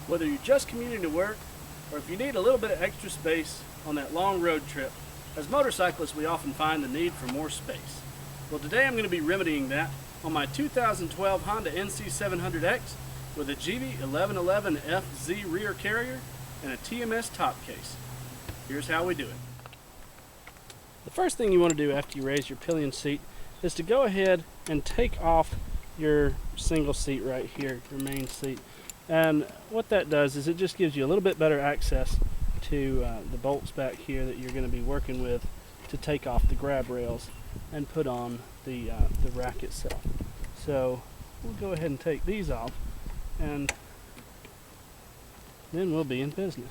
Whether you're just commuting to work or if you need a little bit of extra space on that long road trip, as motorcyclists we often find the need for more space. Well, today I'm going to be remedying that on my 2012 Honda NC700X with a Givi 1111fz rear carrier and a TMS top case. Here's how we do it. The first thing you want to do after you raise your pillion seat is to go ahead and take off your single seat right here, your main seat. And what that does is it just gives you a little bit better access to the bolts back here that you're going to be working with to take off the grab rails and put on the rack itself. So we'll go ahead and take these off and then we'll be in business.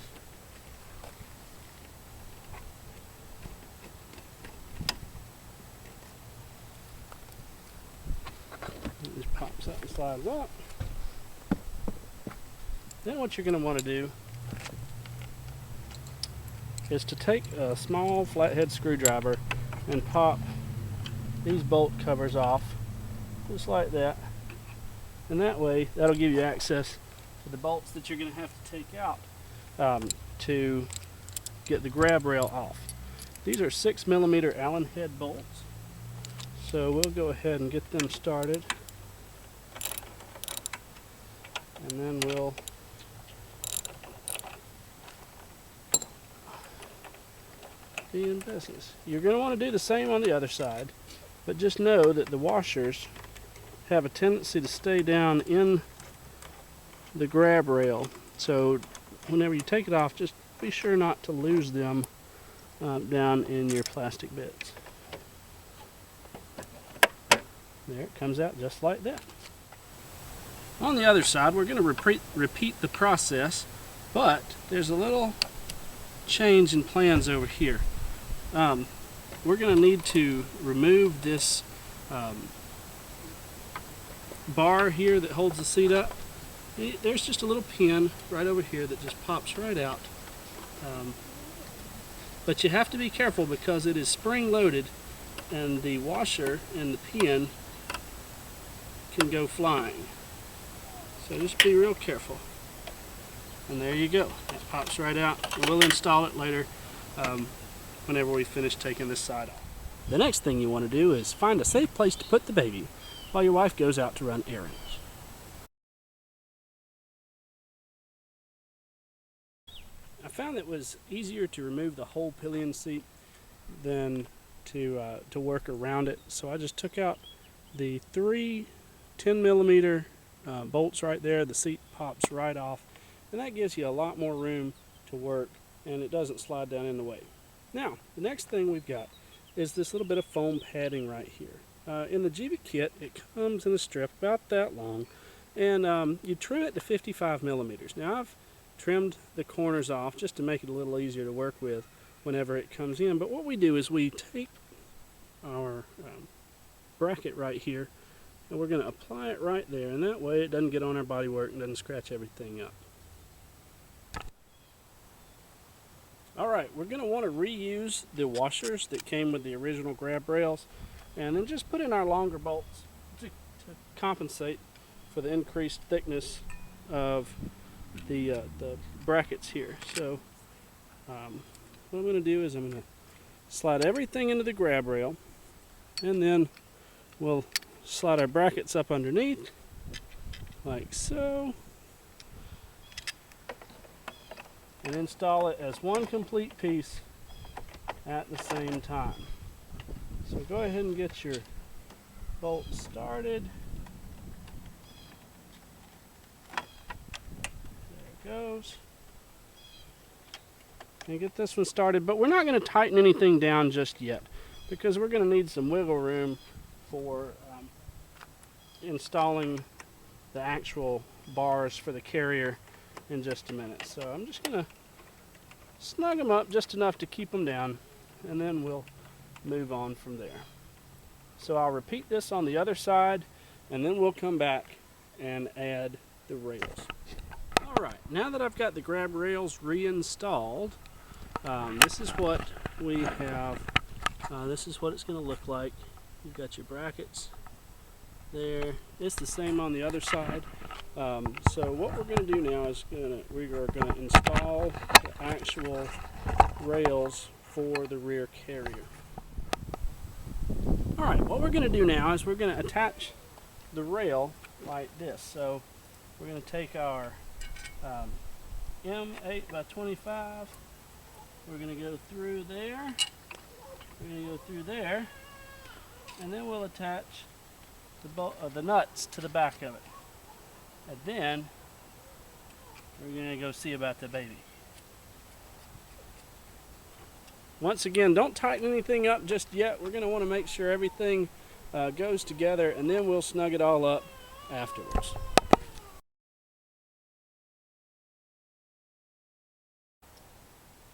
It just pops up and slides up. Then what you're going to want to do is to take a small flathead screwdriver and pop these bolt covers off just like that, and that way that'll give you access to the bolts that you're going to have to take out to get the grab rail off. These are 6mm Allen head bolts, so we'll go ahead and get them started, and then we'll be in business. You're going to want to do the same on the other side, but just know that the washers have a tendency to stay down in the grab rail, so whenever you take it off, just be sure not to lose them down in your plastic bits. There it comes out just like that. On the other side, we're going to repeat the process, but there's a little change in plans over here. We're going to need to remove this bar here that holds the seat up. There's just a little pin right over here that just pops right out. But you have to be careful because it is spring loaded and the washer and the pin can go flying. So just be real careful. And there you go. It pops right out. We'll install it later whenever we finish taking this side off. The next thing you want to do is find a safe place to put the baby while your wife goes out to run errands. I found that it was easier to remove the whole pillion seat than to work around it, so I just took out the 3 10mm bolts right there. The seat pops right off, and that gives you a lot more room to work, and it doesn't slide down in the way. Now, the next thing we've got is this little bit of foam padding right here. In the Givi kit, it comes in a strip about that long, and you trim it to 55mm. Now, I've trimmed the corners off just to make it a little easier to work with whenever it comes in. But what we do is we take our bracket right here, and we're going to apply it right there, and that way it doesn't get on our bodywork and doesn't scratch everything up. Alright, we're going to want to reuse the washers that came with the original grab rails, and then just put in our longer bolts to compensate for the increased thickness of the brackets here. So what I'm going to do is I'm going to slide everything into the grab rail, and then we'll slide our brackets up underneath like so, and install it as one complete piece at the same time. So go ahead and get your bolt started. There it goes. And get this one started, but we're not going to tighten anything down just yet because we're going to need some wiggle room for installing the actual bars for the carrier in just a minute. So I'm just going to snug them up just enough to keep them down, and then we'll move on from there. So I'll repeat this on the other side, and then we'll come back and add the rails. Alright, now that I've got the grab rails reinstalled, this is what we have. This is what it's going to look like. You've got your brackets there. It's the same on the other side. So what we're going to do now is we are going to install the actual rails for the rear carrier. Alright, what we're going to do now is we're going to attach the rail like this. So we're going to take our M8x25, we're going to go through there, we're going to go through there, and then we'll attach the nuts to the back of it. And then we're going to go see about the baby. Once again, don't tighten anything up just yet. We're going to want to make sure everything goes together, and then we'll snug it all up afterwards.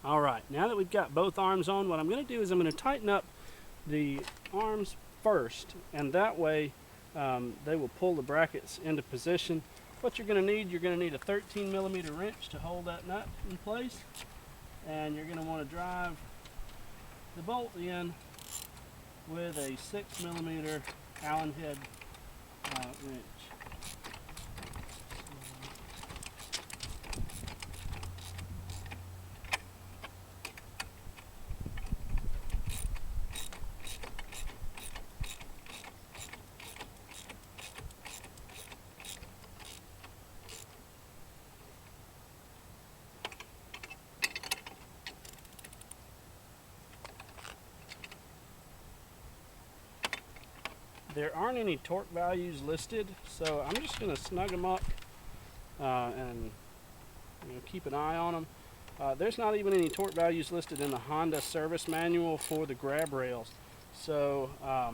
Alright, now that we've got both arms on, what I'm going to do is I'm going to tighten up the arms first, and that way they will pull the brackets into position. What you're going to need a 13mm wrench to hold that nut in place, and you're going to want to drive the bolt in with a 6mm Allen head wrench. There aren't any torque values listed, so I'm just going to snug them up and keep an eye on them. There's not even any torque values listed in the Honda service manual for the grab rails, so I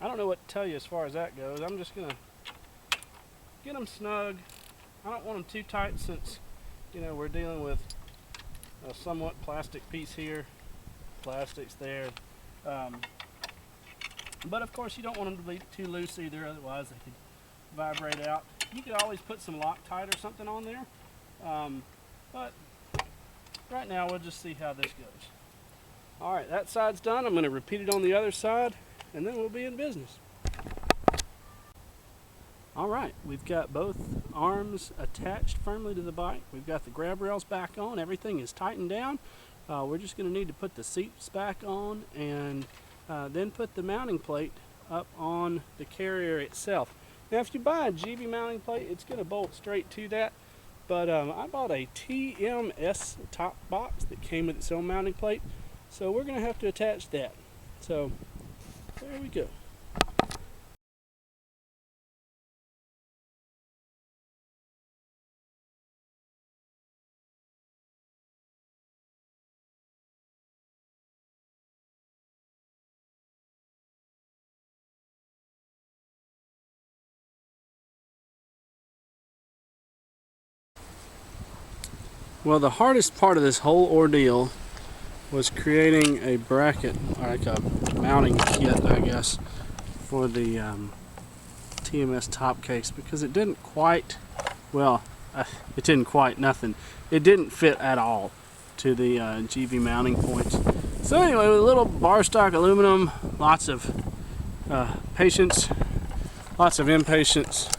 don't know what to tell you as far as that goes. I'm just going to get them snug. I don't want them too tight since we're dealing with a somewhat plastic piece here, plastics there. But of course you don't want them to be too loose either, otherwise they could vibrate out. You could always put some Loctite or something on there, but right now we'll just see how this goes. Alright, that side's done. I'm going to repeat it on the other side, and then we'll be in business. Alright, we've got both arms attached firmly to the bike. We've got the grab rails back on. Everything is tightened down. We're just going to need to put the seats back on and then put the mounting plate up on the carrier itself. Now if you buy a Givi mounting plate, it's going to bolt straight to that, but I bought a TMS Top box that came with its own mounting plate, so we're going to have to attach that. So there we go. Well, the hardest part of this whole ordeal was creating a bracket, like a mounting kit, I guess, for the TMS Top Case, because it didn't quite, well, it didn't quite nothing. It didn't fit at all to the Givi mounting points. So anyway, with a little bar stock aluminum, lots of patience, lots of impatience,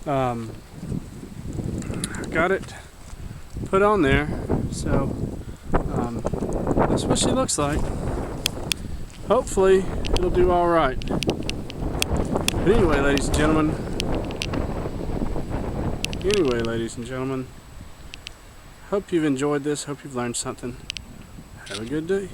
got it put on there. So that's what she looks like. Hopefully it'll do all right. But anyway, ladies and gentlemen, hope you've enjoyed this. Hope you've learned something. Have a good day.